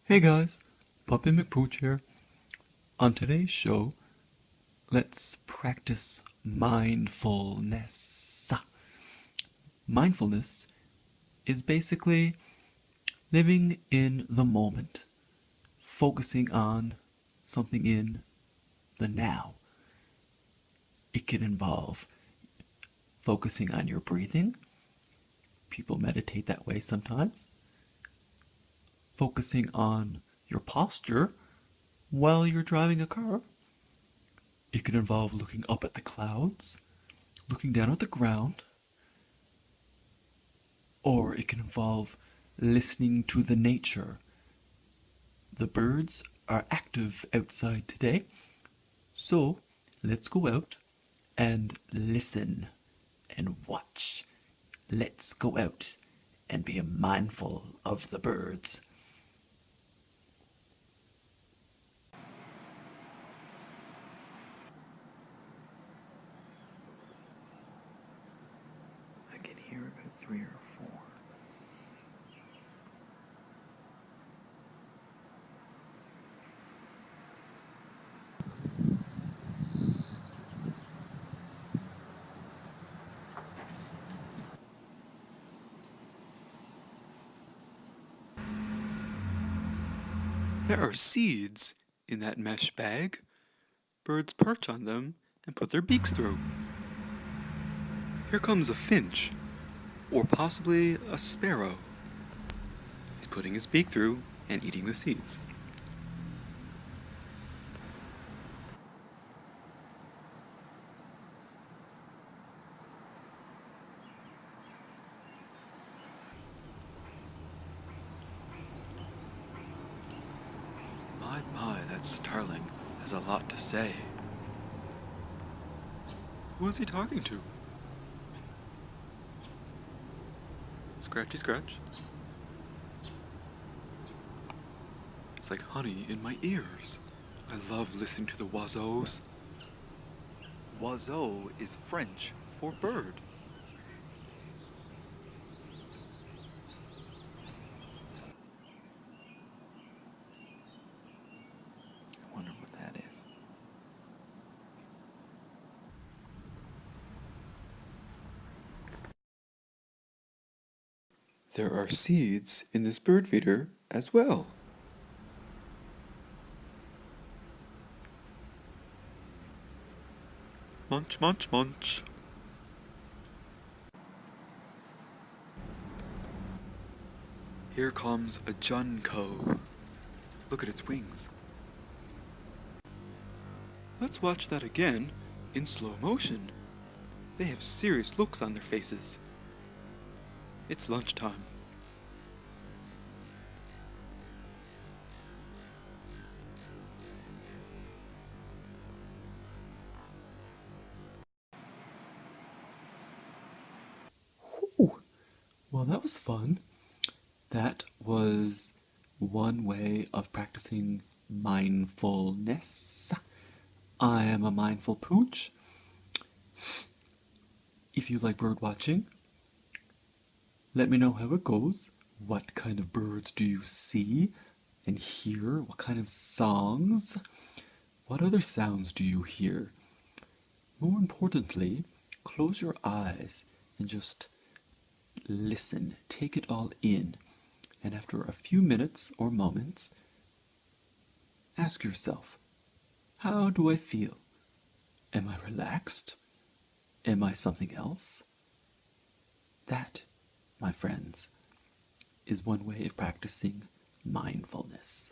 Hey guys, Puppy McPooch here. On today's show, let's practice mindfulness. Mindfulness is basically living in the moment, focusing on something in the now. It can involve focusing on your breathing. People meditate that way sometimes. Focusing on your posture while you're driving a car. It can involve looking up at the clouds, looking down at the ground, or it can involve listening to the nature. The birds are active outside today, so let's go out and listen and watch. Let's go out and be mindful of the birds. I can hear about 3 or 4. There are seeds in that mesh bag. Birds perch on them and put their beaks through. Here comes a finch, or possibly a sparrow. He's putting his beak through and eating the seeds. My, that starling has a lot to say. Who is he talking to? Scratchy scratch. It's like honey in my ears. I love listening to the oiseaux. Oiseau is French for bird. I wonder what that is. There are seeds in this bird feeder as well. Munch, munch, munch. Here comes a junco. Look at its wings. Let's watch that again in slow motion. They have serious looks on their faces. It's lunchtime. Ooh, well, that was fun. That was one way of practicing mindfulness. I am a mindful pooch. If you like bird watching, let me know how it goes. What kind of birds do you see and hear? What kind of songs? What other sounds do you hear? More importantly, close your eyes and just listen. Take it all in. And after a few minutes or moments, ask yourself, how do I feel? Am I relaxed? Am I something else? That, my friends, is one way of practicing mindfulness.